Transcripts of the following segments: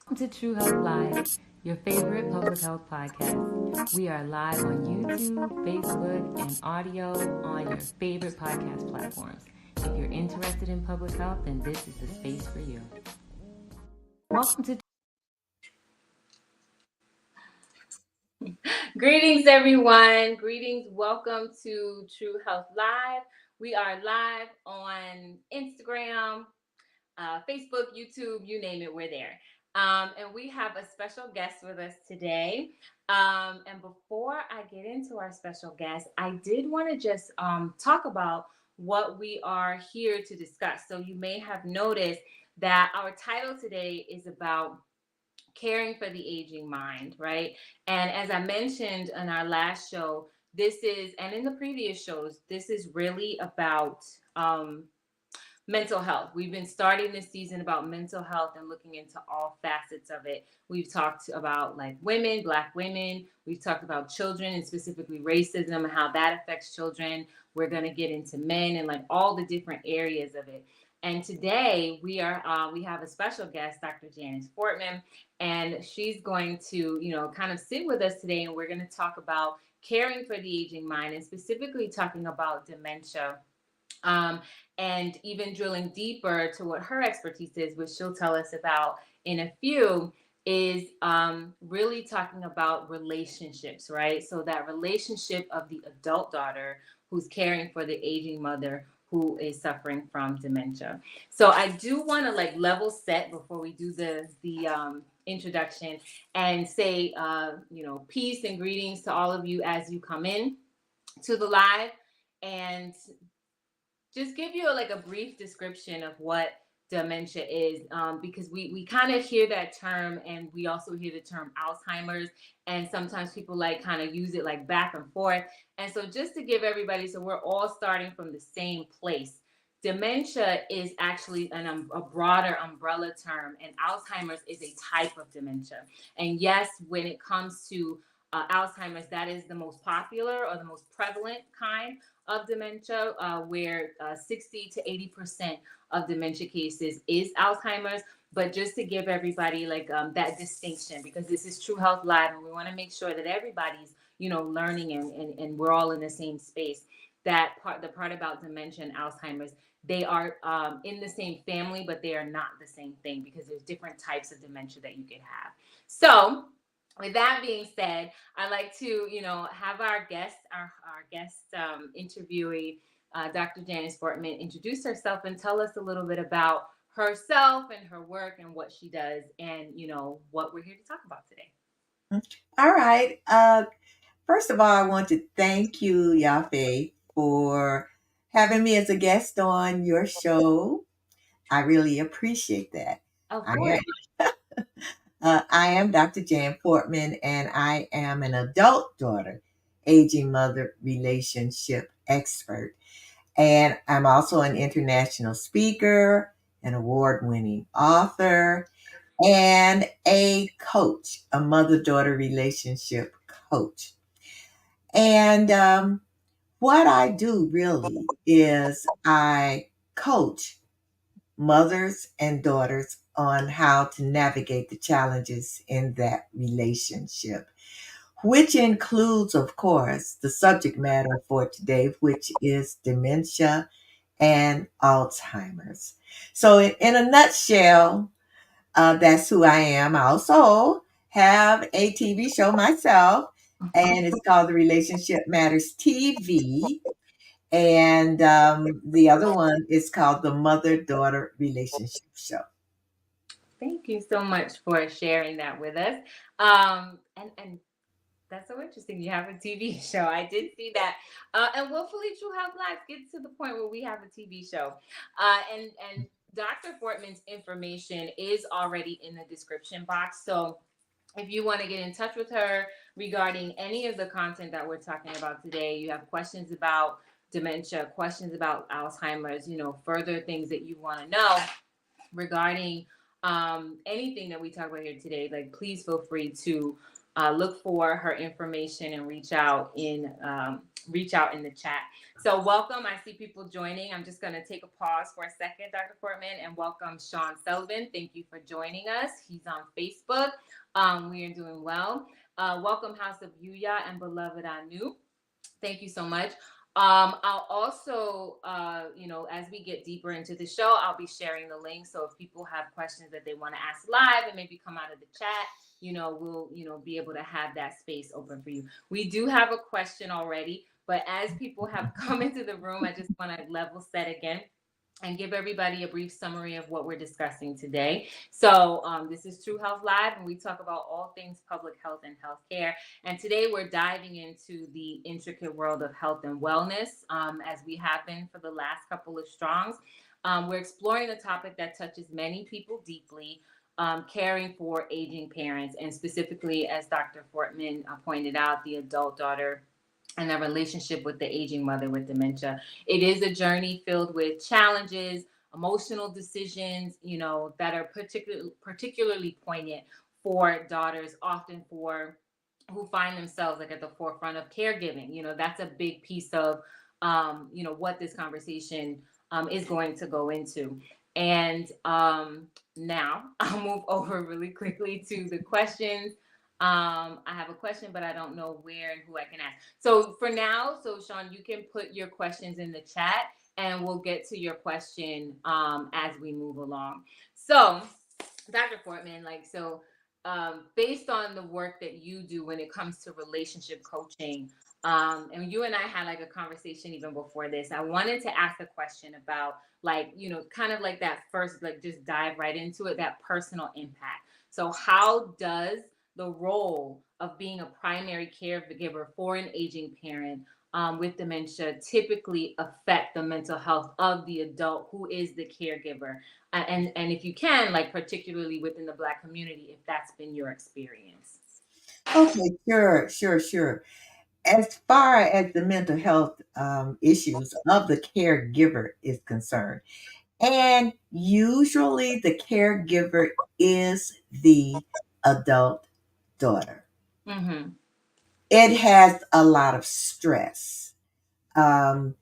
Welcome to True Health Live, your favorite public health podcast. We are live on YouTube, Facebook, and audio on your favorite podcast platforms. If you're interested in public health, then this is the space for you. Welcome to Greetings, everyone. Greetings. Welcome to True Health Live. We are live on Instagram, Facebook, YouTube, you name it, we're there. And we have a special guest with us today. And before I get into our special guest, I did want to just talk about what we are here to discuss. So you may have noticed that our title today is about caring for the aging mind, right? And as I mentioned in our last show, this is, and in the previous shows, this is really about mental health. We've been starting this season about mental health and looking into all facets of it. We've talked about like women, Black women. We've talked about children and specifically racism and how that affects children. We're going to get into men and like all the different areas of it. And today we have a special guest, Dr. Janice Fortman, and she's going to, kind of sit with us today, and we're going to talk about caring for the aging mind and specifically talking about dementia. Um, and even drilling deeper to what her expertise is, which she'll tell us about in a few, is really talking about relationships, right? So that relationship of the adult daughter who's caring for the aging mother who is suffering from dementia. So I do want to like level set before we do the introduction and say, peace and greetings to all of you as you come in to the live, and just give you like a brief description of what dementia is, because we kind of hear that term, and we also hear the term Alzheimer's, and sometimes people like kind of use it like back and forth. And so just to give everybody, so we're all starting from the same place. Dementia is actually a broader umbrella term, and Alzheimer's is a type of dementia. And yes, when it comes to Alzheimer's, that is the most popular or the most prevalent kind of dementia, where 60 to 80% of dementia cases is Alzheimer's. But just to give everybody like that distinction, because this is True Health Live, and we want to make sure that everybody's, learning and we're all in the same space. The part about dementia and Alzheimer's, they are in the same family, but they are not the same thing, because there's different types of dementia that you could have. So with that being said, I'd like to, have our guest, interviewee, Dr. Janice Fortman, introduce herself and tell us a little bit about herself and her work and what she does, and what we're here to talk about today. All right. First of all, I want to thank you, Yafe, for having me as a guest on your show. I really appreciate that. Of I course. I am Dr. Jan Portman, and I am an adult daughter, aging mother relationship expert. And I'm also an international speaker, an award winning author, and a coach, a mother daughter relationship coach. And what I do really is I coach mothers and daughters on how to navigate the challenges in that relationship, which includes, of course, the subject matter for today, which is dementia and Alzheimer's. So, in a nutshell, that's who I am. I also have a TV show myself, and it's called The Relationship Matters TV. And the other one is called The Mother Daughter Relationship Show. Thank you so much for sharing that with us. And that's so interesting. You have a TV show. I did see that. And willfully True Housewives gets to the point where we have a TV show. And Dr. Fortman's information is already in the description box. So if you want to get in touch with her regarding any of the content that we're talking about today, you have questions about dementia, questions about Alzheimer's, further things that you want to know regarding anything that we talk about here today, like please feel free to look for her information and reach out in reach out in the chat. So welcome. I see people joining. I'm just going to take a pause for a second, Dr. Portman, and welcome Sean Sullivan. Thank you for joining us. He's on Facebook. We are doing well. Welcome House of Yuya and Beloved Anu. Thank you so much. I'll also, as we get deeper into the show, I'll be sharing the link. So if people have questions that they want to ask live and maybe come out of the chat, we'll, be able to have that space open for you. We do have a question already, but as people have come into the room, I just want to level set again and give everybody a brief summary of what we're discussing today. So this is True Health Live, and we talk about all things public health and healthcare. And today we're diving into the intricate world of health and wellness, as we have been for the last couple of strongs. We're exploring a topic that touches many people deeply, caring for aging parents, and specifically, as Dr. Fortman pointed out, the adult daughter and their relationship with the aging mother with dementia. It is a journey filled with challenges, emotional decisions, that are particularly poignant for daughters, often for who find themselves like at the forefront of caregiving. That's a big piece of, what this conversation is going to go into. And now I'll move over really quickly to the questions. I have a question, but I don't know where and who I can ask. So for now, Sean, you can put your questions in the chat and we'll get to your question as we move along. So, Dr. Fortman, based on the work that you do when it comes to relationship coaching, and you and I had like a conversation even before this, I wanted to ask a question about kind of like that first, like just dive right into it, that personal impact. So how does the role of being a primary caregiver for an aging parent with dementia typically affect the mental health of the adult who is the caregiver? And if you can, like particularly within the Black community, if that's been your experience. Okay, sure. As far as the mental health issues of the caregiver is concerned, and usually the caregiver is the adult daughter. Mm-hmm. It has a lot of stress. Um,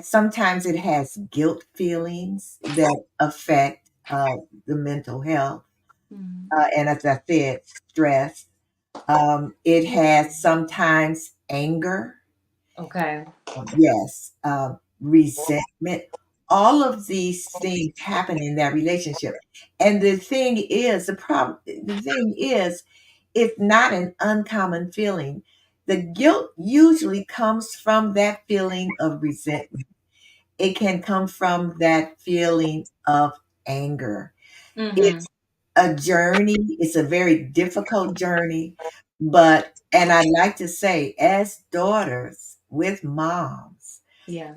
sometimes it has guilt feelings that affect the mental health. Mm-hmm. And as I said, stress. It has sometimes anger. Okay. Yes, resentment. All of these things happen in that relationship. And the thing is, it's not an uncommon feeling. The guilt usually comes from that feeling of resentment. It can come from that feeling of anger. Mm-hmm. It's a journey. It's a very difficult journey. And I like to say, as daughters with moms, Yeah.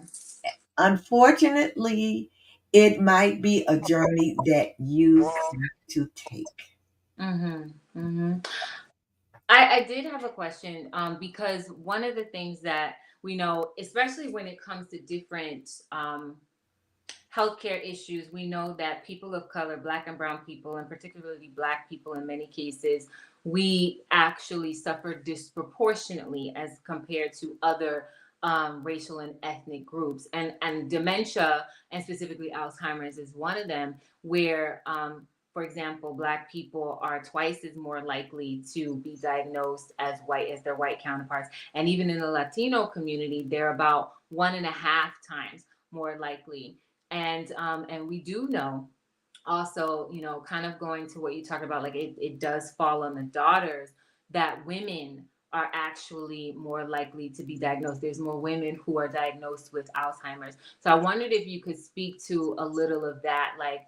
unfortunately, it might be a journey that you have to take. Mm-hmm. Mm-hmm. I did have a question because one of the things that we know, especially when it comes to different healthcare issues, we know that people of color, Black and brown people, and particularly Black people in many cases, we actually suffer disproportionately as compared to other racial and ethnic groups. And dementia, and specifically Alzheimer's, is one of them where, for example, Black people are twice as more likely to be diagnosed as white as their white counterparts. And even in the Latino community, they're about 1.5 times more likely. And we do know also, kind of going to what you talked about, like it does fall on the daughters, that women are actually more likely to be diagnosed. There's more women who are diagnosed with Alzheimer's. So I wondered if you could speak to a little of that, like,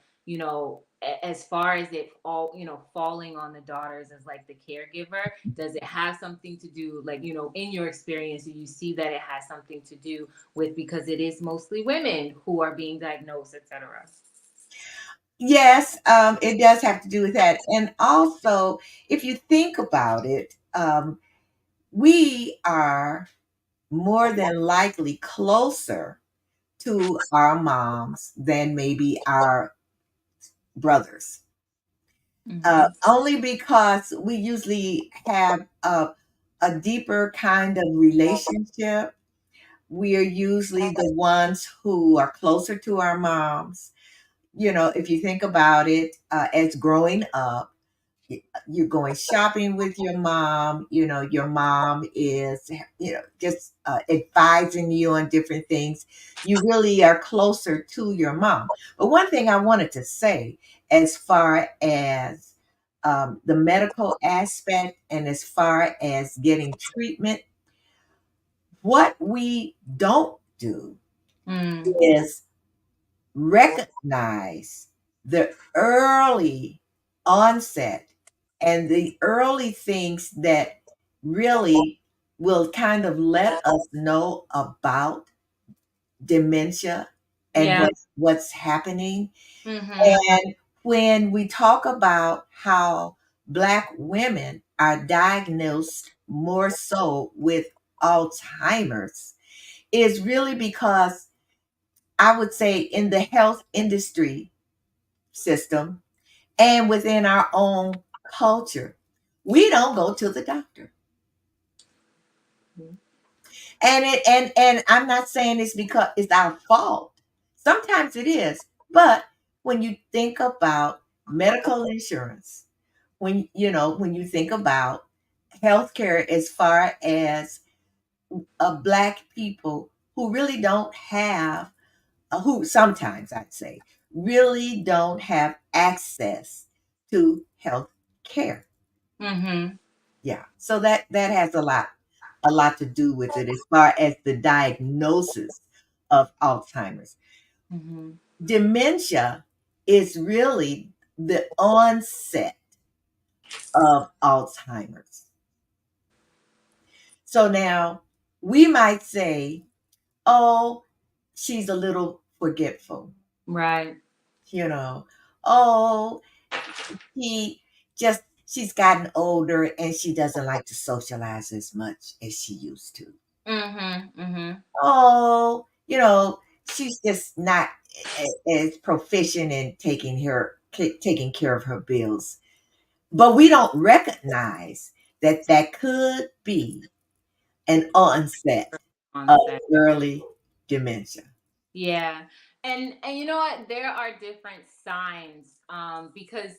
as far as it all, falling on the daughters as like the caregiver, does it have something to do, like, in your experience, do you see that it has something to do with, because it is mostly women who are being diagnosed, etc.? Yes, it does have to do with that. And also, if you think about it, we are more than likely closer to our moms than maybe our brothers. Mm-hmm. Only because we usually have a deeper kind of relationship. We are usually the ones who are closer to our moms. You know, if you think about it, as growing up, you're going shopping with your mom. You know, your mom is, just advising you on different things. You really are closer to your mom. But one thing I wanted to say, as far as the medical aspect and as far as getting treatment, what we don't do Mm. is recognize the early onset and the early things that really will kind of let us know about dementia and Yeah. what's happening. Mm-hmm. And when we talk about how Black women are diagnosed more so with Alzheimer's, is really because I would say in the health industry system and within our own culture, we don't go to the doctor. And I'm not saying it's because it's our fault. Sometimes it is. But when you think about medical insurance, when you think about healthcare as far as Black people who really don't have, who sometimes I'd say really don't have access to health care. Mm-hmm. Yeah. So that has a lot to do with it as far as the diagnosis of Alzheimer's. Mm-hmm. Dementia is really the onset of Alzheimer's. So now we might say, oh, she's a little forgetful, Right. you know. Oh, he she's gotten older and she doesn't like to socialize as much as she used to. Mm-hmm. Mm-hmm. Oh, she's just not as proficient in taking care of her bills. But we don't recognize that that could be an onset of Onset. early dementia. Yeah. And you know what? There are different signs because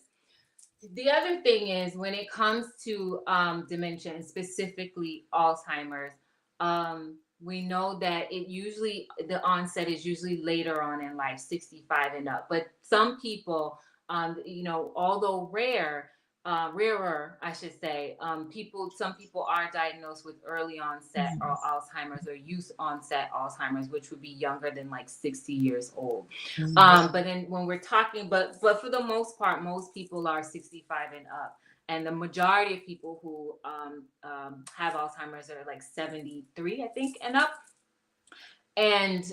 the other thing is when it comes to dementia and specifically Alzheimer's, we know that the onset is usually later on in life, 65 and up. But some people, although rarer, I should say, some people are diagnosed with early onset or Yes. Alzheimer's or youth onset Alzheimer's, which would be younger than like 60 years old. Mhm. But then when we're talking, but for the most part, most people are 65 and up, and the majority of people who have Alzheimer's are like 73, I think, and up. And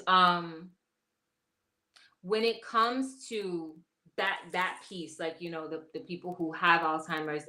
when it comes to that piece, like the people who have Alzheimer's,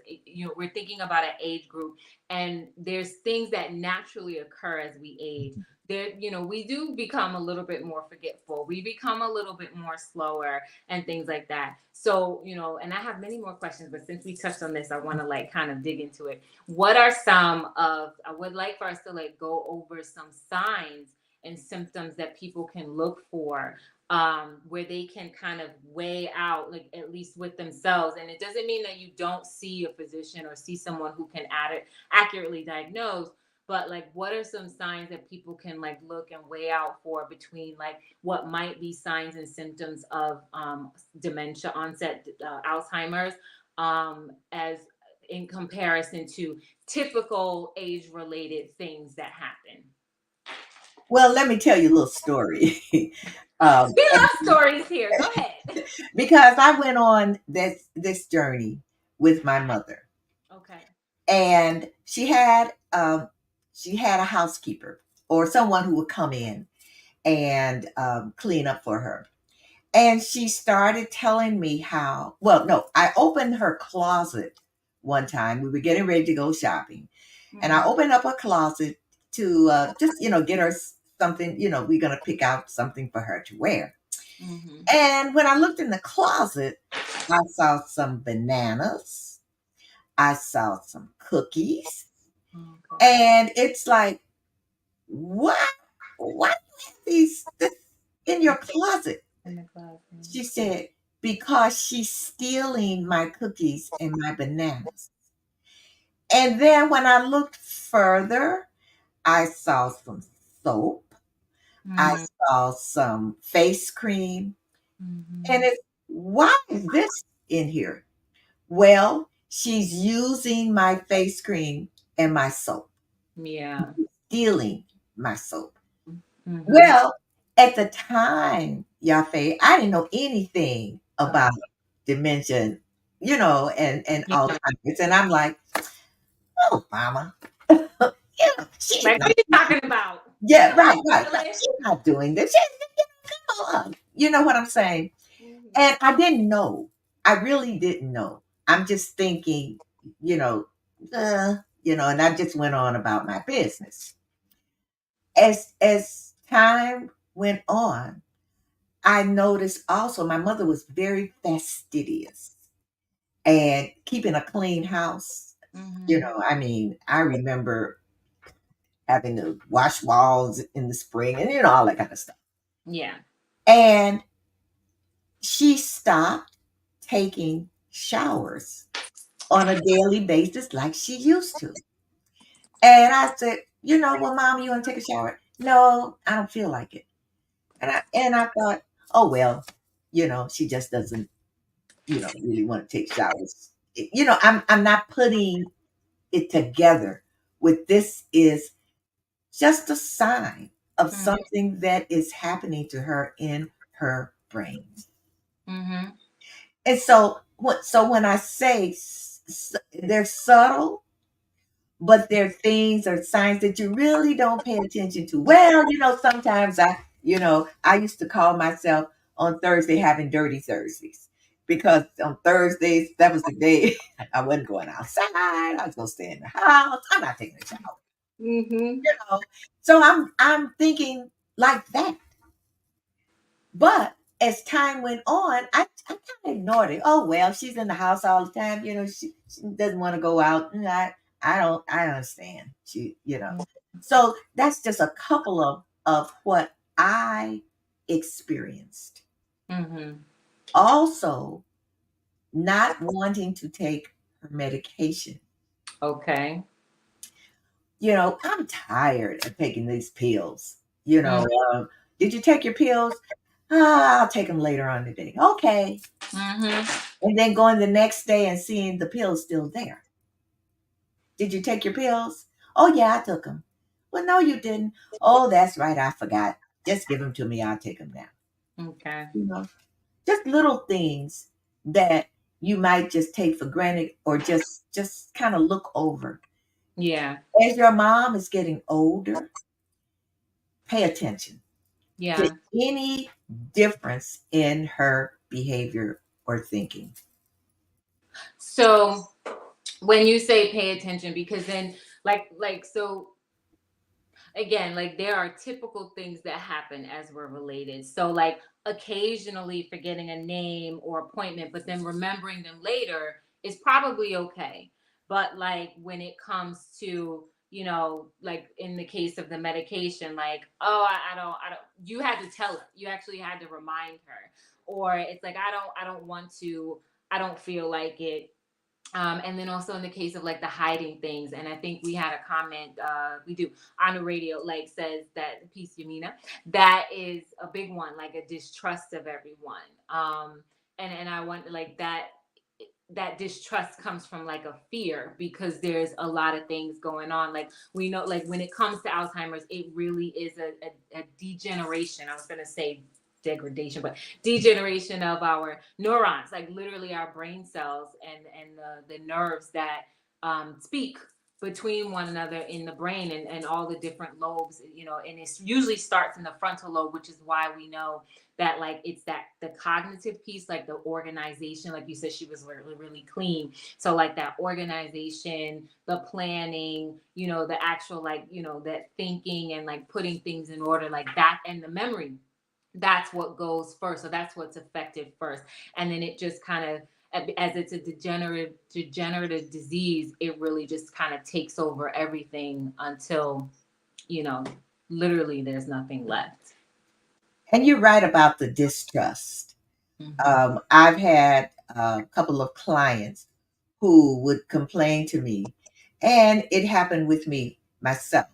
we're thinking about an age group, and there's things that naturally occur as we age. There, we do become a little bit more forgetful, we become a little bit more slower and things like that. So, and I have many more questions, but since we touched on this, I want to like kind of dig into it. What are some of I would like for us to like go over some signs and symptoms that people can look for, where they can kind of weigh out, like at least with themselves. And it doesn't mean that you don't see a physician or see someone who can accurately diagnose, but like what are some signs that people can like look and weigh out for between like what might be signs and symptoms of dementia onset, Alzheimer's, as in comparison to typical age related things that happen. Well, let me tell you a little story. We love And stories here, go ahead. because I went on this journey with my mother, Okay. and she had a housekeeper or someone who would come in and clean up for her. And she started telling me how. Well, no, I opened her closet one time. We were getting ready to go shopping, and I Mm-hmm. opened up a closet to just get her something. We're gonna pick out something for her to wear. Mm-hmm. And when I looked in the closet, I saw some bananas. I saw some cookies. Okay. And it's like, what? Why do you have this in your closet? In the classroom. She said, because she's stealing my cookies and my bananas. And then when I looked further, I saw some soap. I Mm-hmm. saw some face cream. And Mm-hmm. it's, why is this in here? Well, she's using my face cream and my soap, Yeah. stealing my soap. Mm-hmm. Well, at the time, Yafe, I didn't know anything about dementia, and Yeah. Alzheimer's. And I'm like, oh, mama, she's Like, what not. are you talking about? Yeah, Come right, on, right, right. really? She's not doing this. Come on. You know what I'm saying? Mm-hmm. And I didn't know. I really didn't know. I'm just thinking, you know, and I just went on about my business. As time went on, I noticed also my mother was very fastidious and keeping a clean house. Mm-hmm. I mean, I remember having to wash walls in the spring and all that kind of stuff. Yeah. And she stopped taking showers on a daily basis like she used to. And I said, well, mom, you want to take a shower? No, I don't feel like it. And I thought, oh well, she just doesn't, really want to take showers. I'm not putting it together with this is just a sign of Mm-hmm. something that is happening to her in her brain. Mm-hmm. And so when I say they're subtle, but they're things or signs that you really don't pay attention to. Well, sometimes I used to call myself on Thursday having dirty Thursdays because on Thursdays, that was the day I wasn't going outside. I was going to stay in the house. I'm not taking a shower, Mm-hmm. you know. So I'm thinking like that. But as time went on, I kind of ignored it. Oh well, she's in the house all the time. She doesn't want to go out. And I understand. So that's just a couple of what I experienced. Mm-hmm. Also, not wanting to take her medication. Okay. I'm tired of taking these pills. You Mm-hmm. know, did you take your pills? Ah, I'll take them later on today. Okay. Mm-hmm. And then going the next day and seeing the pills still there. Did you take your pills? Oh, yeah, I took them. Well, no, you didn't. Oh, that's right. I forgot. Just give them to me. I'll take them now. Okay. You know, just little things that you might just take for granted or just kind of look over. Yeah. As your mom is getting older, pay attention to Yeah. any difference in her behavior or thinking. So when you say pay attention, because then so again, like there are typical things that happen as we're related. So like occasionally forgetting a name or appointment, but then remembering them later is probably okay. But like when it comes to, like in the case of the medication, like, oh, I don't, you had to tell her, you actually had to remind her. Or it's like, I don't want to, I don't feel like it. And then also in the case of like the hiding things, and I think we had a comment, we do on the radio, like says that piece Yamina, that is a big one, like a distrust of everyone. And I want like that distrust comes from like a fear because there's a lot of things going on. Like we know, like when it comes to Alzheimer's, it really is a degeneration. I was going to say degradation, but degeneration of our neurons, like literally our brain cells and the nerves that speak between one another in the brain and all the different lobes, and it usually starts in the frontal lobe, which is why we know that like it's that the cognitive piece, like the organization, like you said, she was really, really clean. So like that organization, the planning, the actual like, that thinking and like putting things in order like that, and the memory, that's what goes first. So that's what's affected first. And then it just kind of, as it's a degenerative disease, it really just kind of takes over everything until, you know, literally there's nothing left. And you're right about the distrust. Mm-hmm. I've had a couple of clients who would complain to me, and it happened with me myself.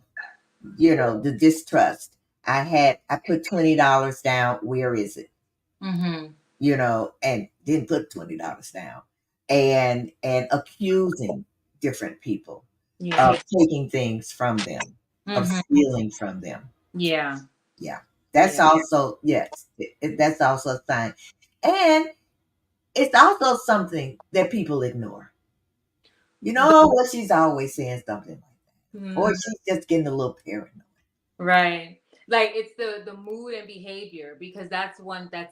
The distrust. I put $20 down. Where is it? Mm-hmm. And didn't put $20 down, and accusing different people Yeah. of taking things from them, of Mm-hmm. stealing from them. Yeah. Yeah, that's Yeah. also, yes, that's also a sign, and it's also something that people ignore. Well, she's always saying something like that, or Mhm. she's just getting a little paranoid. Right. Like it's the mood and behavior, because that's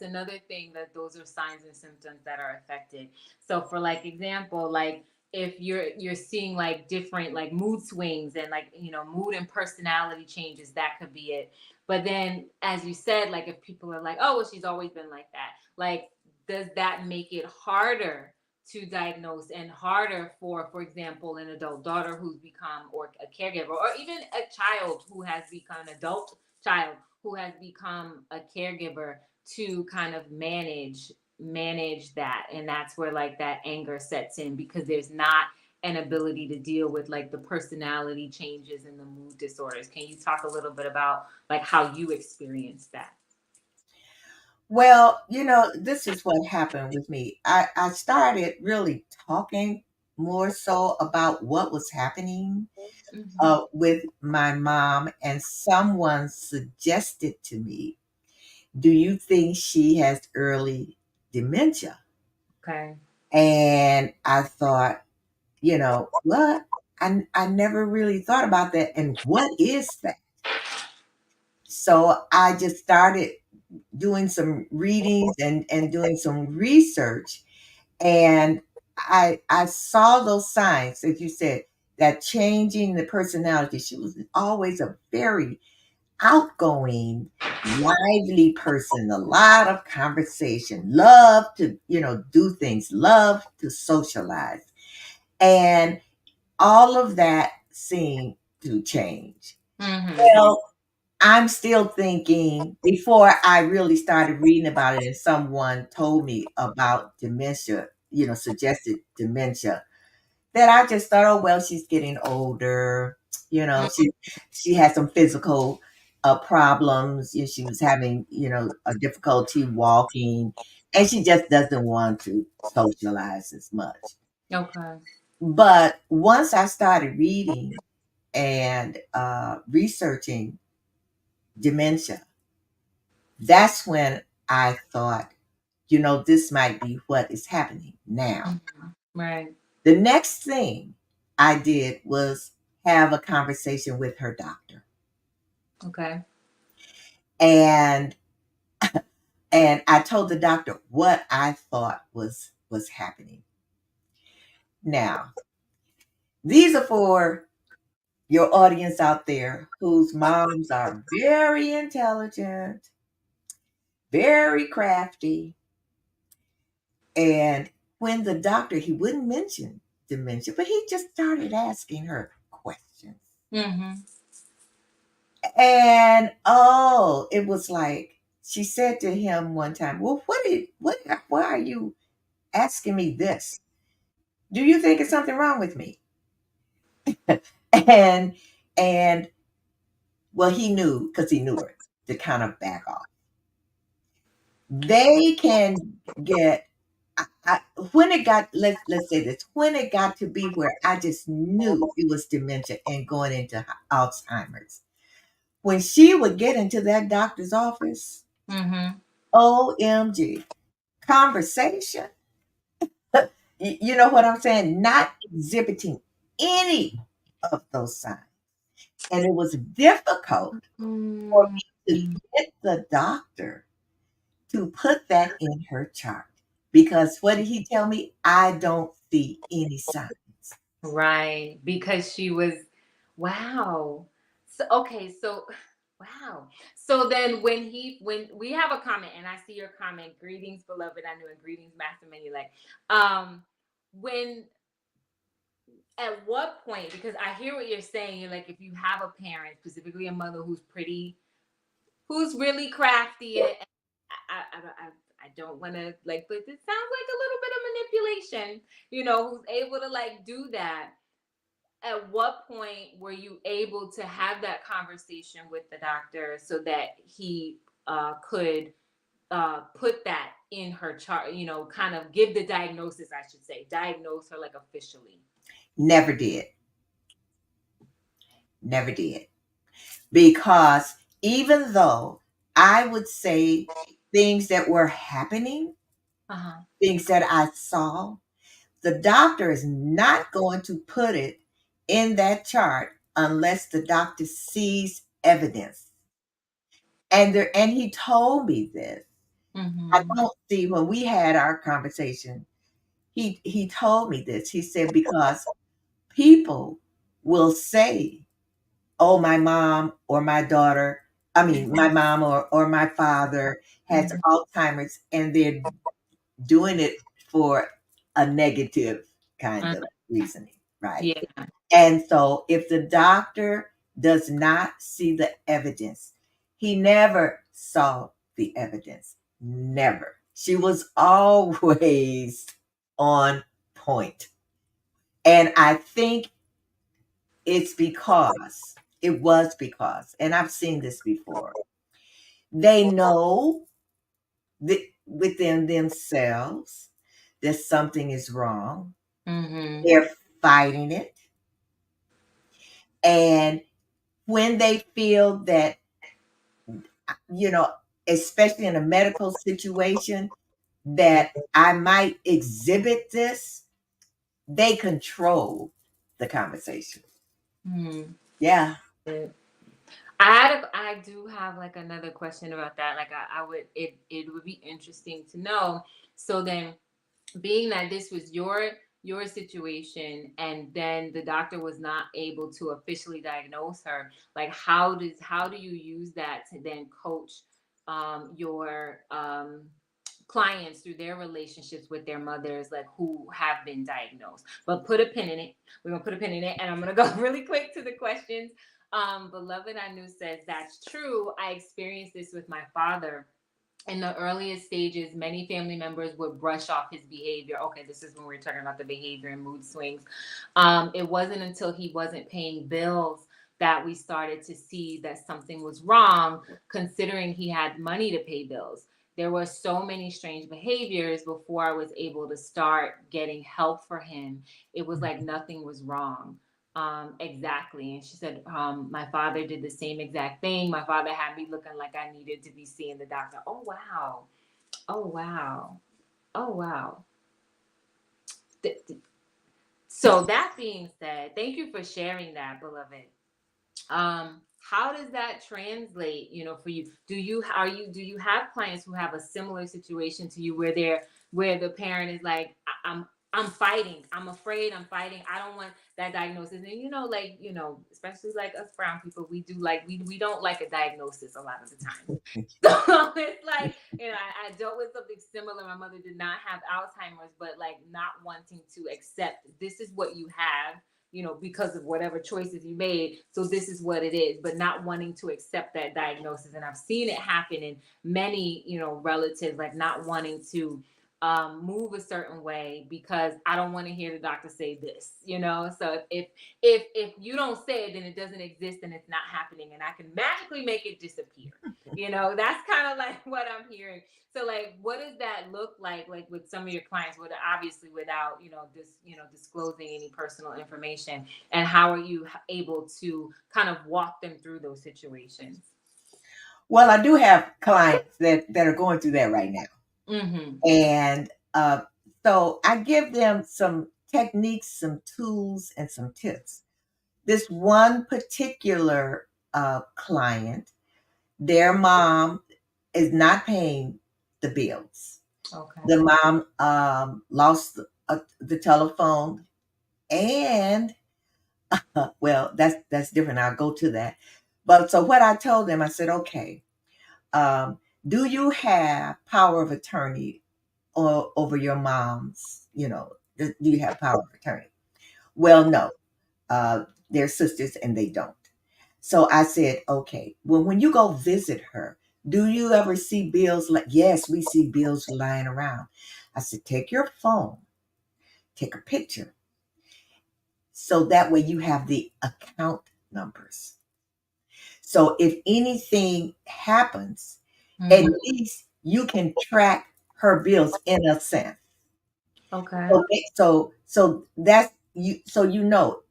another thing, that those are signs and symptoms that are affected. So for like example, like if you're seeing like different like mood swings and like, mood and personality changes, that could be it. But then as you said, like if people are like, "Oh, well, she's always been like that." Like, does that make it harder to diagnose, and harder for example, an adult daughter who's become, or a caregiver, or even a child who has become, an adult child who has become a caregiver, to kind of manage that? And that's where like that anger sets in, because there's not an ability to deal with like the personality changes and the mood disorders. Can you talk a little bit about like how you experienced that? Well, this is what happened with me. I started really talking more so about what was happening Mm-hmm. with my mom, and someone suggested to me, "Do you think she has early dementia?" Okay. And I thought, what? I never really thought about that. And what is that? So I just started doing some readings and doing some research, and I saw those signs, as you said, that changing the personality. She was always a very outgoing, lively person, a lot of conversation, love to, do things, love to socialize. And all of that seemed to change. Mm-hmm. Well, I'm still thinking, before I really started reading about it and someone told me about dementia, suggested dementia, that I just thought, oh well, she's getting older. She had some physical problems. She was having a difficulty walking, and she just doesn't want to socialize as much. Okay. But once I started reading and researching dementia, that's when I thought, this might be what is happening now. Mhm. Right. The next thing I did was have a conversation with her doctor. Okay. And I told the doctor what I thought was happening. Now, these are for your audience out there whose moms are very intelligent, very crafty, and when the doctor, he wouldn't mention dementia, but he just started asking her questions. Mm-hmm. And oh, it was like she said to him one time, "Well, why are you asking me this? Do you think it's something wrong with me?" And and well, he knew, because he knew her, to kind of back off. They can get when it got, let's say this, when it got to be where I just knew it was dementia and going into Alzheimer's. When she would get into that doctor's office, Mm-hmm. OMG, conversation. You know what I'm saying? Not exhibiting any of those signs. And it was difficult for Mm. me to get the doctor to put that in her chart. Because what did he tell me? I don't see any signs. Right. Because she was, wow. So, okay. So Wow. So then when we have a comment and I see your comment, greetings, beloved, I knew, and greetings, Master Manulek. When at what point, because I hear what you're saying, you're like, if you have a parent, specifically a mother who's really crafty, and I don't want to like, but it sounds like a little bit of manipulation, who's able to like do that. At what point were you able to have that conversation with the doctor so that he could put that in her chart, kind of give the diagnosis, I should say, diagnose her like officially? Never did. Never did. Because even though I would say things that were happening, Uh-huh. things that I saw, the doctor is not going to put it in that chart unless the doctor sees evidence. And he told me this. I Mm-hmm. don't see when we had our conversation, he told me this. He said, because people will say, oh, my mom or my daughter, I mean, my mom or my father has Mhm. Alzheimer's, and they're doing it for a negative kind of reasoning, right? Yeah. And so if the doctor does not see the evidence, he never saw the evidence. Never. She was always on point. And I think it was because, and I've seen this before, they know that within themselves that something is wrong. Mm-hmm. They're fighting it. And when they feel that, you know, especially in a medical situation, that I might exhibit this, they control the conversation. Mm-hmm. Yeah. I do have like another question about that. Like I would it would be interesting to know. So then, being that this was your situation, and then the doctor was not able to officially diagnose her, like how do you use that to then coach your clients through their relationships with their mothers, like who have been diagnosed? But put a pin in it. We're gonna put a pin in it, and I'm gonna go really quick to the questions. Beloved Anu says, that's true. I experienced this with my father. In the earliest stages, many family members would brush off his behavior. Okay, this is when we're talking about the behavior and mood swings. It wasn't until he wasn't paying bills that we started to see that something was wrong, considering he had money to pay bills. There were so many strange behaviors before I was able to start getting help for him. It was like nothing was wrong. Exactly. And she said, my father did the same exact thing. My father had me looking like I needed to be seeing the doctor. Oh, wow. Oh, wow. Oh, wow. So that being said, thank you for sharing that, beloved. How does that translate, for you? Do you have clients who have a similar situation to you, where the parent is like, I'm fighting, I'm afraid, I'm fighting, I don't want that diagnosis? And like, especially like us brown people, we do like we don't like a diagnosis a lot of the time. So it's like, I dealt with something similar. My mother did not have Alzheimer's, but like not wanting to accept, this is what you have, because of whatever choices you made. So this is what it is, but not wanting to accept that diagnosis. And I've seen it happen in many, relatives, like not wanting to move a certain way because I don't want to hear the doctor say this. So if you don't say it, then it doesn't exist and it's not happening, and I can magically make it disappear. That's kind of like what I'm hearing. So like, what does that look like with some of your clients, with obviously without disclosing any personal information, and how are you able to kind of walk them through those situations? Well, I do have clients that are going through that right now. Mm-hmm. And so I give them some techniques, some tools, and some tips. This one particular client, their mom is not paying the bills. Okay. The mom lost the telephone, and well, that's different. I'll go to that. But so what I told them, I said, okay, do you have power of attorney over your mom's, do you have power of attorney? Well, no, they're sisters and they don't. So I said, okay, well, when you go visit her, do you ever see bills? Like, yes, we see bills lying around. I said, take your phone, take a picture. So that way you have the account numbers. So if anything happens, at Mhm. least you can track her bills in a sense. Okay. So that's you. So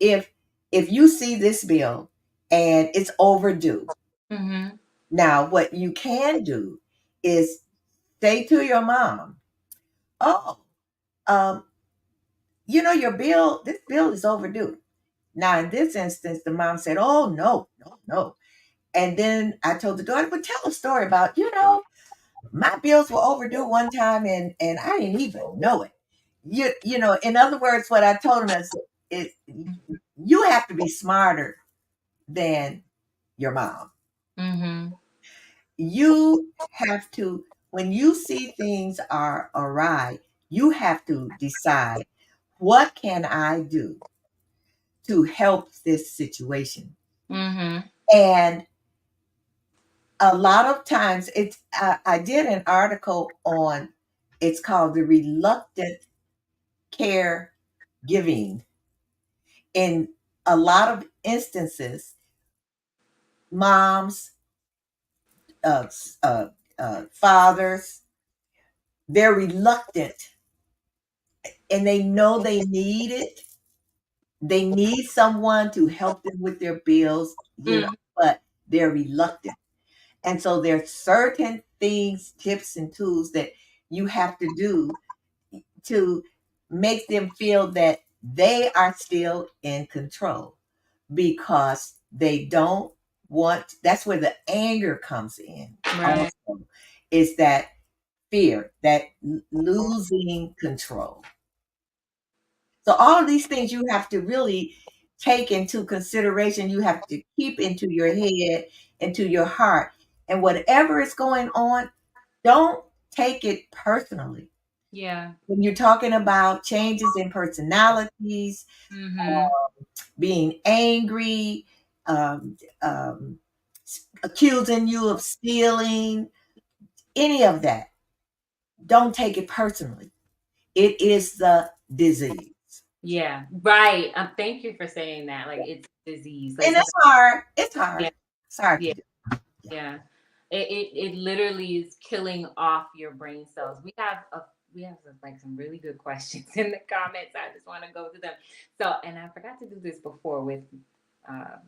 if you see this bill and it's overdue, Mhm. now what you can do is say to your mom, "Oh, um, your bill. This bill is overdue." Now in this instance, the mom said, "Oh no, no, no." And then I told the daughter, "But tell a story about my bills were overdue one time and I didn't even know it." In other words, what I told him is you have to be smarter than your mom. Mhm. You have to, when you see things are awry, you have to decide, what can I do to help this situation? Mhm. And a lot of times I did an article on, it's called the reluctant care giving. In a lot of instances, moms, uh, fathers, they're reluctant and they know they need it. They need someone to help them with their bills, Mhm. but they're reluctant. And so there's certain things, tips and tools that you have to do to make them feel that they are still in control, because they don't want, that's where the anger comes in Right. also, is that fear, that losing control. So all of these things you have to really take into consideration. You have to keep into your head, into your heart. And whatever is going on, don't take it personally. Yeah. When you're talking about changes in personalities, Mhm. being angry, um, um, accusing you of stealing, any of that, don't take it personally. It is the disease. Yeah. Right. Thank you for saying that. Like it's disease. Like And so. it's hard. It's Yeah. hard. It's hard to Yeah. do. Yeah. Yeah. It literally is killing off your brain cells. We have like some really good questions in the comments. I just want to go to them. So, and I forgot to do this before with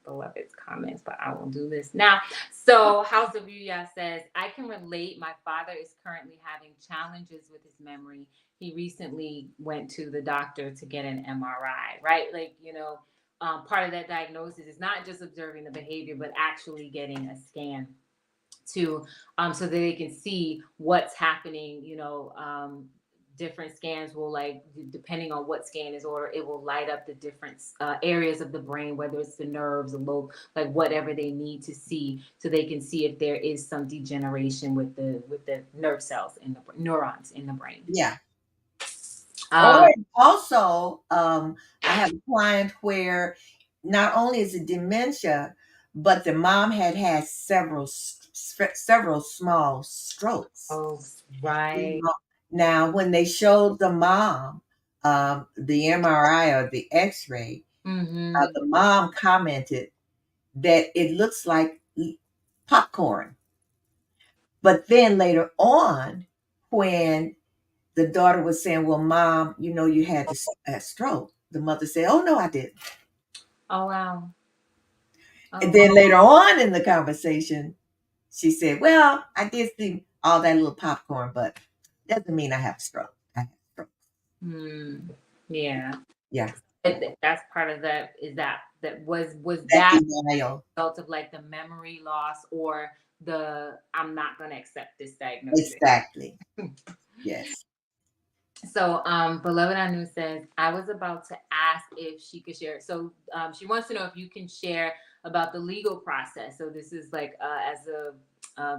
beloved's comments, but I will do this now. So, House of Yuya says, I can relate. My father is currently having challenges with his memory. He recently went to the doctor to get an MRI, right? Like, part of that diagnosis is not just observing the behavior, but actually getting a scan to so that they can see what's happening. Different scans will, like, depending on what scan is ordered, it will light up the different areas of the brain, whether it's the nerves, the lobe, like whatever they need to see, so they can see if there is some degeneration with the nerve cells in the neurons in the brain. Yeah. Or um also, I have a client where not only is it dementia, but the mom had several small strokes. oh, You right. know, now, when they showed the mom the MRI or the X-ray, Mm-hmm. the mom commented that it looks like popcorn. But then later on, when the daughter was saying, "Well, mom, you had a stroke," the mother said, "Oh no, I didn't." Oh, wow. And Oh, then later on in the conversation, she said, "Well, I did see all that little popcorn, but doesn't mean I have a stroke. I have a stroke." yeah. Yeah, That's part of that. Is that was that that denial. a result of like the memory loss, or the I'm not going to accept this diagnosis? Exactly. Yes. So, beloved Anu says, I was about to ask if she could share. So, she wants to know if you can share about the legal process. So this is like as a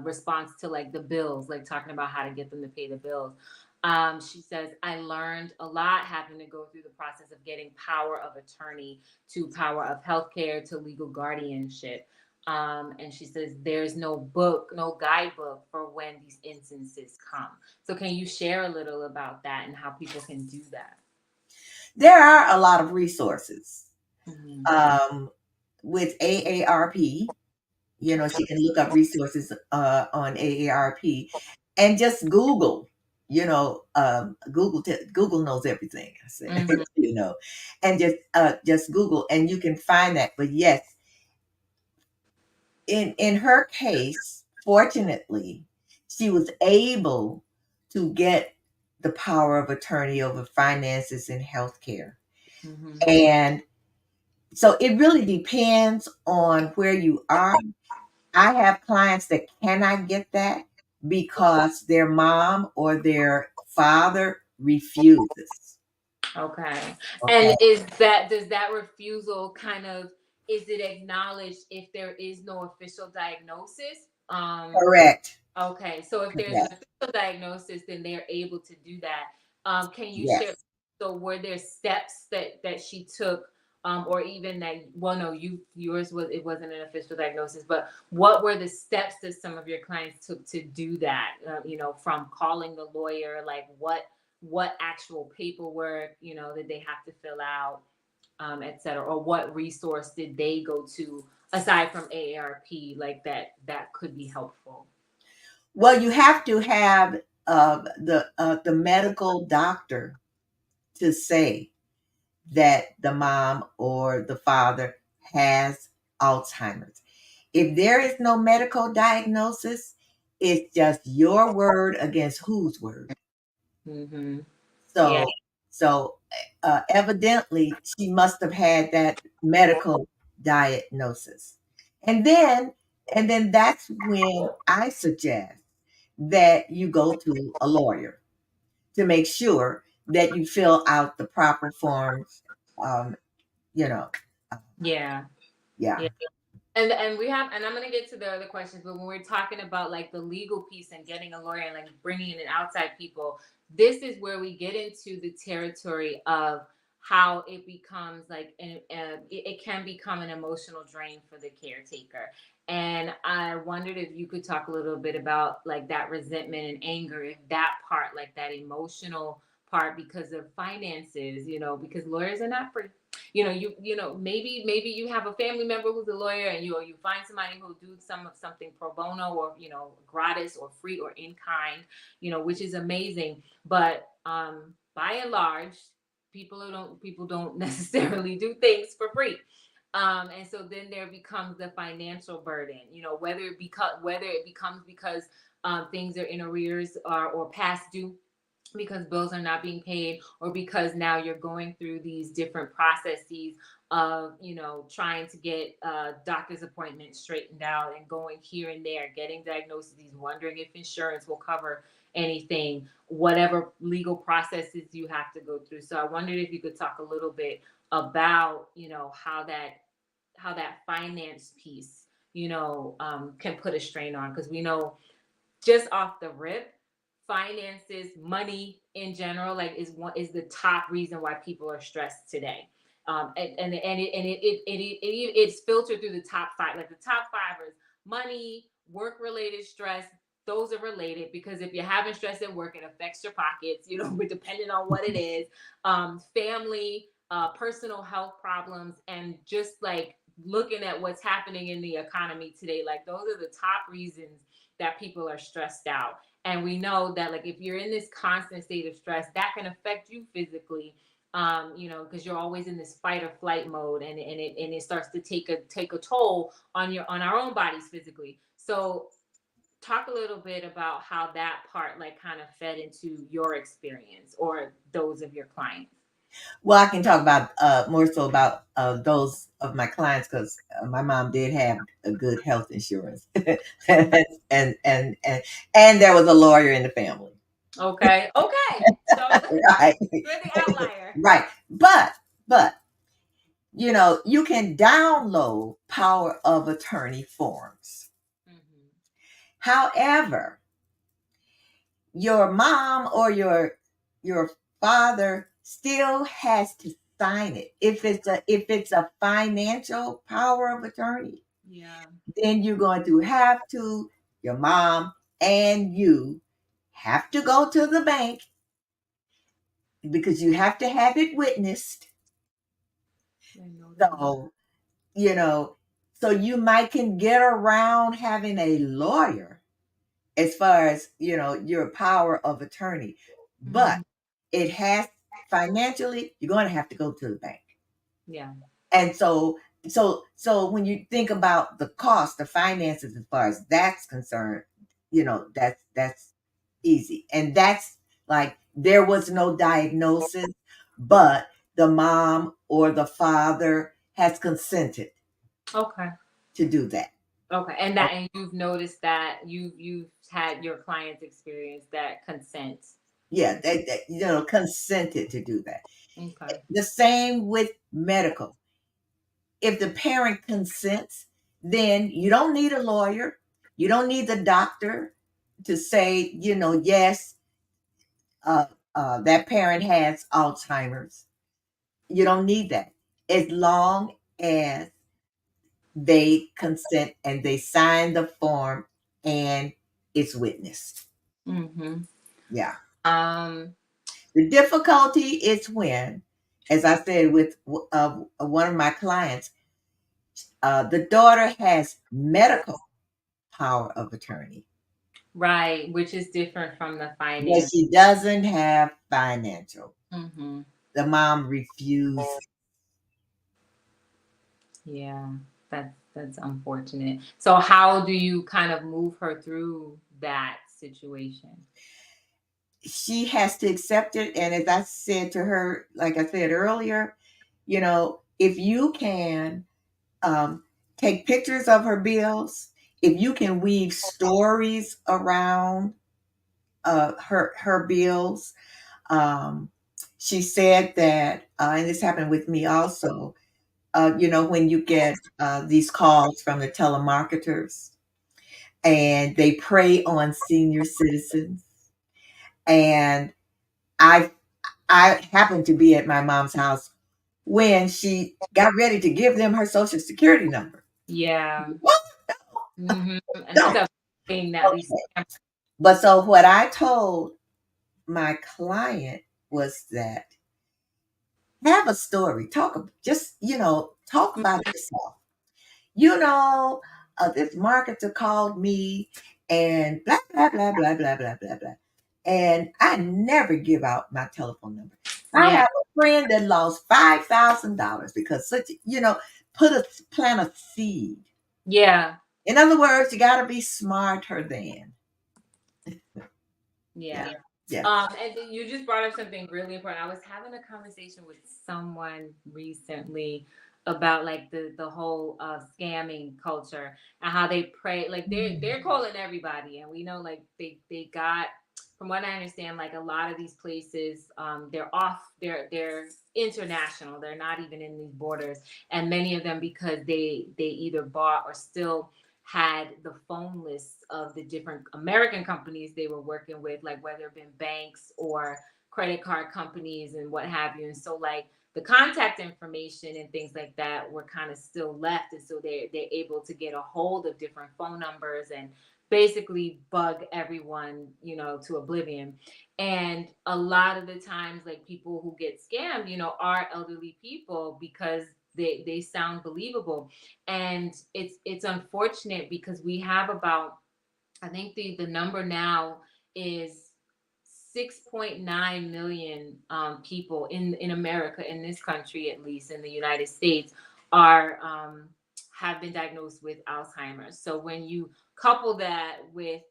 response to like the bills, like talking about how to get them to pay the bills. She says, I learned a lot having to go through the process of getting power of attorney to power of healthcare to legal guardianship. And she says, there's no book, no guidebook for when these instances come. So, can you share a little about that and how people can do that? There are a lot of resources. Mm-hmm. With AARP, she can look up resources on AARP and just Google. Google knows everything. I said, Mm-hmm. and just Google, and you can find that. But yes, in her case, fortunately, she was able to get the power of attorney over finances and healthcare. Mm-hmm. And so it really depends on where you are. I have clients that cannot get that because their mom or their father refuses. Okay. And Okay. does that refusal kind of, is it acknowledged if there is no official diagnosis? Correct. Okay. So if there's an Correct. official diagnosis, then they're able to do that. Can you share? Yes. So were there steps that she took, or even that? Well, no, yours was, it wasn't an official diagnosis, but what were the steps that some of your clients took to do that? From calling the lawyer, like what actual paperwork, did they have to fill out, et cetera, or what resource did they go to aside from AARP, like that could be helpful? Well, you have to have the medical doctor to say that the mom or the father has Alzheimer's. If there is no medical diagnosis, it's just your word against whose word. Mm-hmm. Yeah. So, so evidently, she must have had that medical diagnosis, and then, and then that's when I suggest that you go to a lawyer to make sure that you fill out the proper forms. Um, you know, uh, Yeah. yeah. Yeah. And we have, and I'm gonna get to the other questions, but when we're talking about like the legal piece and getting a lawyer and like bringing in an outside people, this is where we get into the territory of how it becomes like it can become an emotional drain for the caretaker. And I wondered if you could talk a little bit about like that resentment and anger, if that part, like that emotional part, because of finances, because lawyers are not free. Maybe you have a family member who's a lawyer, and you find somebody who'll do something pro bono, or gratis or free or in kind, which is amazing. But by and large, people don't necessarily do things for free. And so then there becomes the financial burden, whether it becomes because things are in arrears, or past due, because bills are not being paid, or because now you're going through these different processes of trying to get doctor's appointments straightened out, and going here and there, getting diagnoses, wondering if insurance will cover anything, whatever legal processes you have to go through. So I wondered if you could talk a little bit about how that finance piece can put a strain on, because we know, just off the rip, finances, money in general, like is the top reason why people are stressed today. It's filtered through the top five. Like the top five is money, work related stress. Those are related, because if you're having stress at work, it affects your pockets. Depending on what it is, family, personal health problems, and just like looking at what's happening in the economy today. Like those are the top reasons that people are stressed out. And we know that, like, if you're in this constant state of stress, that can affect you physically, because you're always in this fight or flight mode, and it starts to take a toll on our own bodies physically. So talk a little bit about how that part like kind of fed into your experience or those of your clients. Well, I can talk about more so about those of my clients, because my mom did have a good health insurance, and, and and and and there was a lawyer in the family. Okay. So Right. you're the outlier. Right. But You can download power of attorney forms. Mm-hmm. However, your mom or your father still has to sign it. If it's a financial power of attorney, Yeah. then you're going to have to, your mom and you have to go to the bank because you have to have it witnessed. I know that. So, you know, so you might can get around having a lawyer as far as, your power of attorney. But Mm-hmm. it has financially, you're going to have to go to the bank. Yeah. And so when you think about the cost, the finances as far as that's concerned, that's easy. And that's like there was no diagnosis, but the mom or the father has consented Okay. to do that. Okay. And you've noticed that you've had your clients experience that consent. Yeah, they consented to do that. Okay. The same with medical. If the parent consents, then you don't need a lawyer. You don't need the doctor to say, yes, uh, that parent has Alzheimer's. You don't need that. As long as they consent and they sign the form and it's witnessed. Mm-hmm. Yeah. Um, The difficulty is when, as I said with one of my clients, the daughter has medical power of attorney, right, which is different from the but finance. she doesn't have financial. Mm-hmm. The mom refused. Yeah, that's unfortunate. So how do you kind of move her through that situation? She has to accept it. And as I said to her, like I said earlier, if you can um, take pictures of her bills, if you can weave stories around her bills. Um, she said that, and this happened with me also. When you get these calls from the telemarketers and they prey on senior citizens, and I I happened to be at my mom's house when she got ready to give them her social security number. Yeah. What? Mm-hmm. And that's No. a thing that these Okay. But so what I told my client was that have a story. Talk about yourself. You know, this marketer called me and blah, blah, blah, blah, blah, blah, blah, blah. And I never give out my telephone number. I yeah. have a friend that lost $5,000 because plant a seed. Yeah. In other words, you got to be smarter than. Yeah. Yeah. Yeah. And then you just brought up something really important. I was having a conversation with someone recently about like the whole scamming culture and how they pray like they're calling everybody, and we know like they got, from what I understand, like a lot of these places, they're international, they're not even in these borders, and many of them, because they either bought or still had the phone lists of the different American companies they were working with, like whether it been banks or credit card companies and what have you. And so like the contact information and things like that were kind of still left. And so they're able to get a hold of different phone numbers and basically bug everyone, to oblivion. And a lot of the times, like people who get scammed, are elderly people because they sound believable. And it's unfortunate because we have about, I think the number now is 6.9 million people in America, in this country, at least in the United States, are have been diagnosed with Alzheimer's. So when you couple that with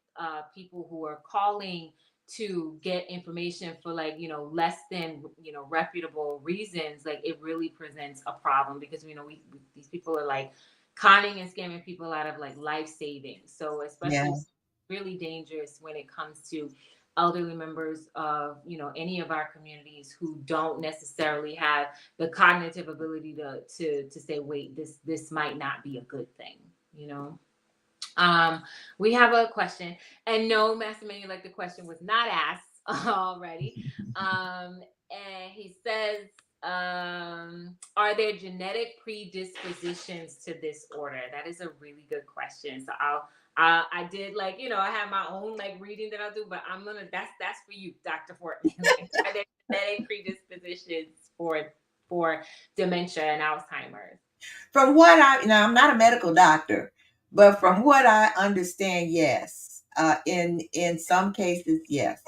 people who are calling to get information for like less than reputable reasons, like it really presents a problem, because these people are like conning and scamming people out of like life savings. So Yeah. especially really dangerous when it comes to elderly members of, any of our communities who don't necessarily have the cognitive ability to say, wait, this might not be a good thing, you know. We have a question, and no, Master Manu, like the question was not asked already. And he says, are there genetic predispositions to this order? That is a really good question. So I did, like, I have my own like reading that I'll do, but that's for you, Dr. Fortman. Like, are there genetic predispositions for dementia and Alzheimer's? From what I'm not a medical doctor, but from what I understand, yes. In some cases, yes.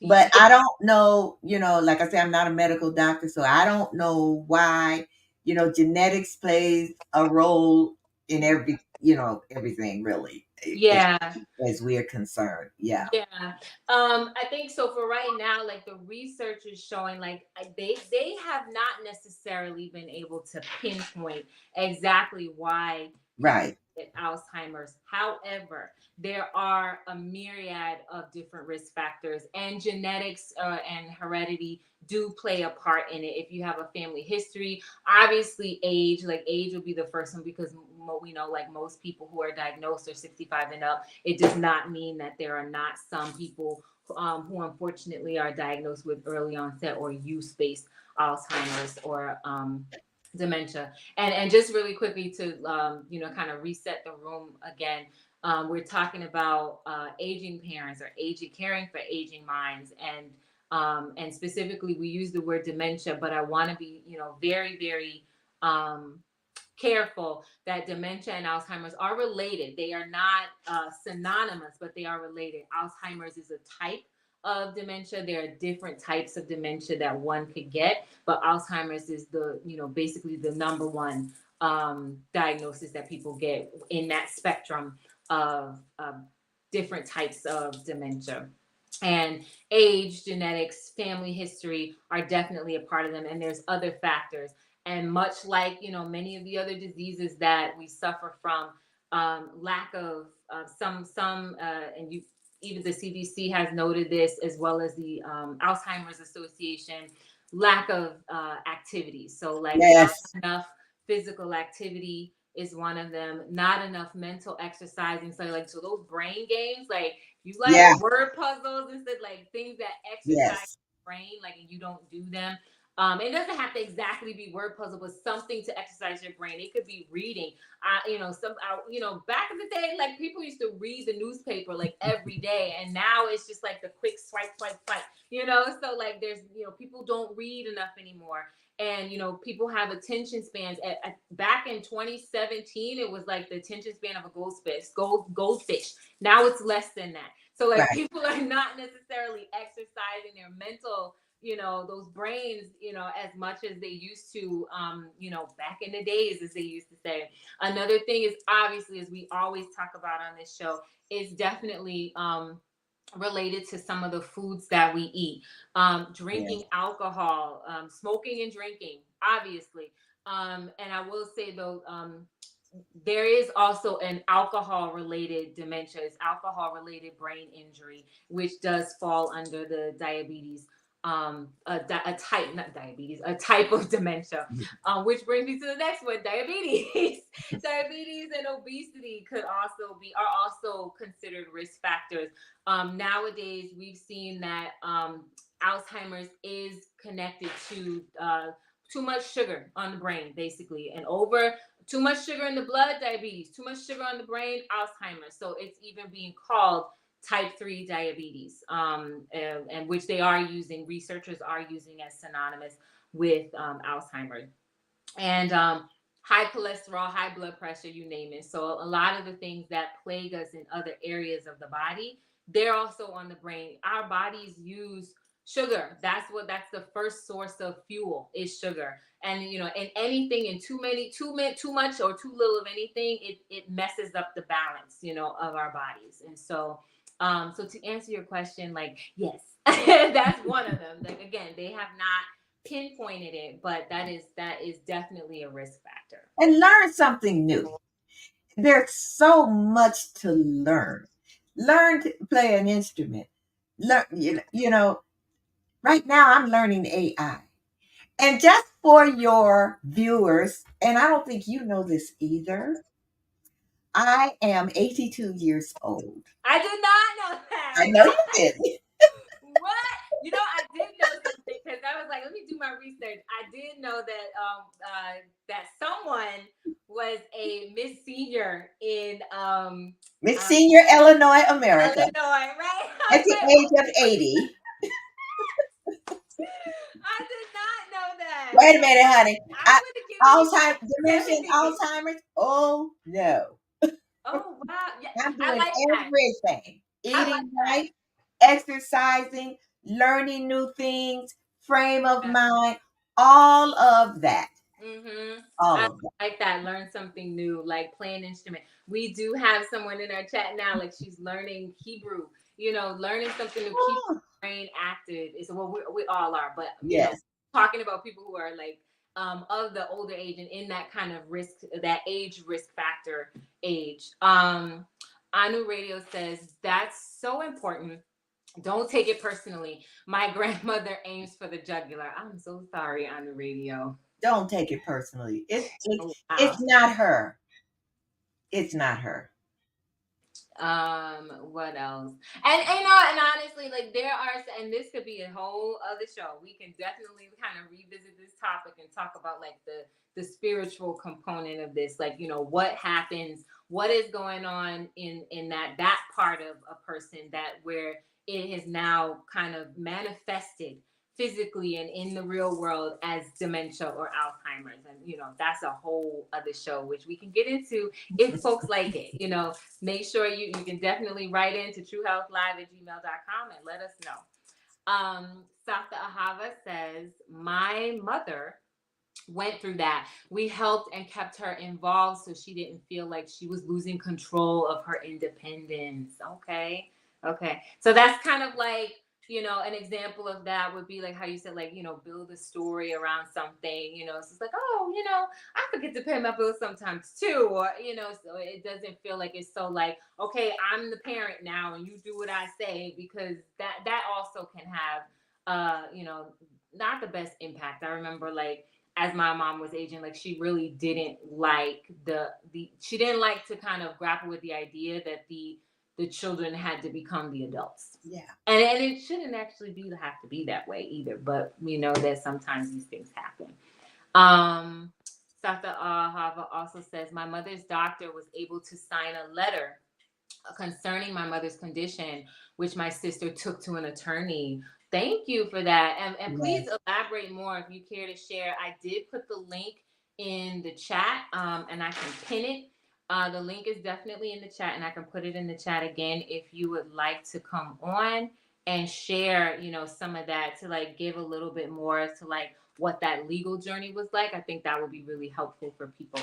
But I don't know, like I said, I'm not a medical doctor, so I don't know why, genetics plays a role in everything really, Yeah. as we're concerned. Yeah. Yeah. I think so. For right now, like the research is showing, like they have not necessarily been able to pinpoint exactly why people Right. get Alzheimer's. However, there are a myriad of different risk factors, and genetics and heredity do play a part in it. If you have a family history, obviously age would be the first one, because we know, like, most people who are diagnosed are 65 and up. It does not mean that there are not some people who unfortunately are diagnosed with early onset or use-based Alzheimer's or dementia. And just really quickly to kind of reset the room again. We're talking about aging parents, or caring for aging minds, and specifically we use the word dementia, but I want to be very, very careful that dementia and Alzheimer's are related. They are not synonymous, but they are related. Alzheimer's is a type of dementia. There are different types of dementia that one could get, but Alzheimer's is basically the number one diagnosis that people get in that spectrum of different types of dementia. And age, genetics, family history are definitely a part of them. And there's other factors. And much like, many of the other diseases that we suffer from, lack of and even the CDC has noted this, as well as the Alzheimer's Association, lack of activities. So, like, not Yes. enough physical activity is one of them. Not enough mental exercising. So those brain games, like, you like Yeah. word puzzles and stuff, like things that exercise Yes. your brain, like, and you don't do them. It doesn't have to exactly be word puzzle, but something to exercise your brain. It could be reading. Back in the day, like, people used to read the newspaper like every day, and now it's just like the quick swipe, swipe, swipe. So, like, there's people don't read enough anymore, and people have attention spans. Back in 2017, it was like the attention span of a goldfish. Now it's less than that. So, like, Right. people are not necessarily exercising their mental, those brains, as much as they used to, back in the days, as they used to say. Another thing is, obviously, as we always talk about on this show, is definitely related to some of the foods that we eat. Drinking Yes. alcohol, smoking and drinking, obviously. And I will say, though, there is also an alcohol related dementia, it's alcohol related brain injury, which does fall under the diabetes, a type, not diabetes, a type of dementia, which brings me to the next one, diabetes. Diabetes and obesity are also considered risk factors. Nowadays, we've seen that Alzheimer's is connected to too much sugar on the brain, basically, and over too much sugar in the blood, diabetes, too much sugar on the brain, Alzheimer's. So it's even being called type 3 diabetes, and which researchers are using as synonymous with Alzheimer's. And high cholesterol, high blood pressure, you name it. So a lot of the things that plague us in other areas of the body, they're also on the brain. Our bodies use sugar. That's the first source of fuel, is sugar. And and anything in too much or too little of anything, it messes up the balance, of our bodies. And so to answer your question, like, yes, that's one of them. Like, again, they have not pinpointed it, but that is definitely a risk factor. And learn something new. There's so much to learn. Learn to play an instrument. Learn, right now I'm learning AI. And just for your viewers, and I don't think you know this either, I am 82 years old. I did not know I that. know you did. What? You know, I did know something because I was like, let me do my research. I did know that that someone was a Miss Senior in Miss uh, Senior Illinois, America, Illinois, right? I at was the like, age of 80. I did not know that. Wait a minute, honey. I'm gonna give you Alzheimer's, that dementia, certificate. Alzheimer's. Oh no. Oh wow, yeah, I'm I doing like that. everything. I like Eating that. right, exercising, learning new things, frame of mind, all of that. Mm-hmm. All I of that. like that. Learn something new, like play an instrument. We do have someone in our chat now, like she's learning Hebrew. You know, learning something new, keep Oh, your brain active. Is well, we all are, but you know, yes. talking about people who are like of the older age and in that kind of risk, that age risk factor age. Anu Radio says that's so important. Don't take it personally. My grandmother aims for the jugular. I'm so sorry on the radio. Don't take it personally. Oh, It's wow. not her. It's not her. What else? And you know, and honestly, like there are, and this could be a whole other show. We can definitely kind of revisit this topic and talk about like the spiritual component of this. Like, you know, what happens, what is going on in that part of a person that where it has now kind of manifested physically and in the real world as dementia or Alzheimer's. And you know, that's a whole other show which we can get into if folks like it. You know, make sure you can definitely write into truehealthlive@gmail.com and let us know. Safta Ahava says, my mother went through that. We helped and kept her involved so she didn't feel like she was losing control of her independence. Okay. Okay. So that's kind of like, you know, an example of that would be like how you said, like, you know, build a story around something, you know, so it's like, oh, you know, I forget to pay my bills sometimes too. Or, you know, so it doesn't feel like it's so like, okay, I'm the parent now and you do what I say, because that also can have you know, not the best impact. I remember like as my mom was aging, like she really didn't like the she didn't like to kind of grapple with the idea that the children had to become the adults. Yeah. And it shouldn't actually be have to be that way either. But we know that sometimes these things happen. Um, Dr. Hava also says my mother's doctor was able to sign a letter concerning my mother's condition, which my sister took to an attorney. Thank you for that. And please Yes. elaborate more if you care to share. I did put the link in the chat and I can pin it. The link is definitely in the chat and I can put it in the chat again if you would like to come on and share, you know, some of that to like give a little bit more as to like what that legal journey was like. I think that would be really helpful for people.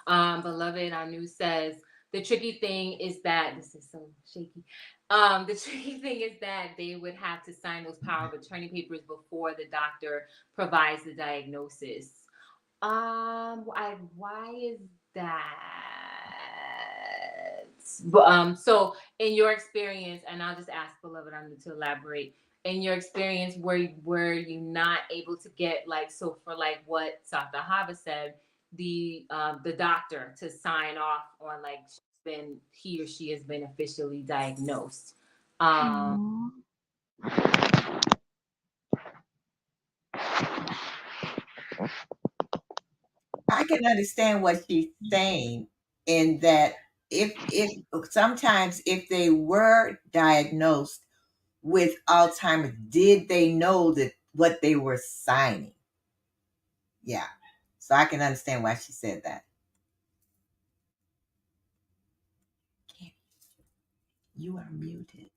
Beloved Anu says, the tricky thing is that this is so shaky. The tricky thing is that they would have to sign those power of attorney papers before the doctor provides the diagnosis. Why is that? So in your experience, and I'll just ask beloved Anu to elaborate. In your experience, were you not able to get like so for like what Sata Hava said, the doctor to sign off on like been he or she has been officially diagnosed. Um, I can understand what she's saying in that if sometimes if they were diagnosed with Alzheimer's, did they know that what they were signing? Yeah. So I can understand why she said that. You are muted.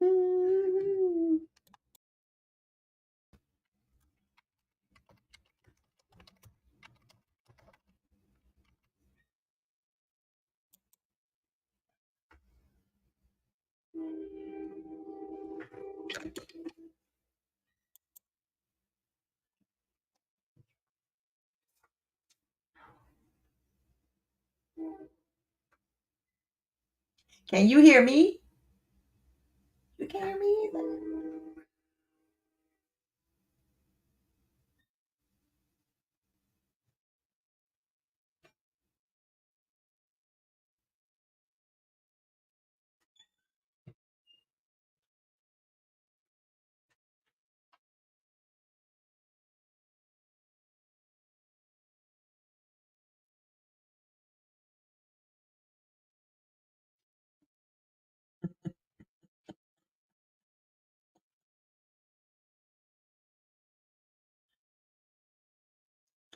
Can you hear me? You can't hear me either.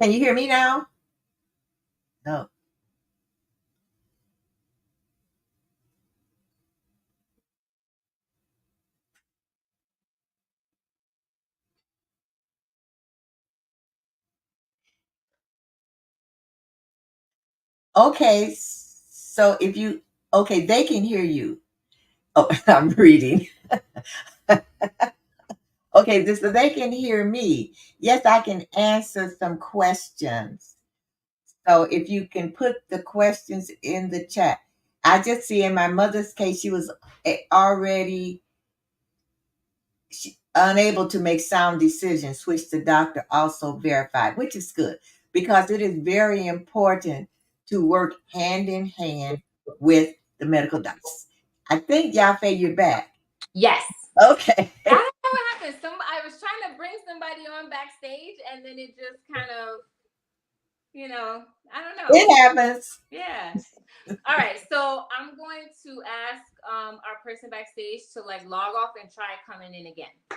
Can you hear me now? No. Okay. So if you, okay, they can hear you. Oh, I'm reading. Okay, this so they can hear me. Yes, I can answer some questions. So if you can put the questions in the chat. I just see in my mother's case, she was already unable to make sound decisions, which the doctor also verified, which is good because it is very important to work hand in hand with the medical doctors. I think Yafe, you're back. Yes. Okay. I don't know what happened. I was trying to bring somebody on backstage, and then it just kind of, I don't know. It happens. Yeah. All right. So I'm going to ask our person backstage to log off and try coming in again.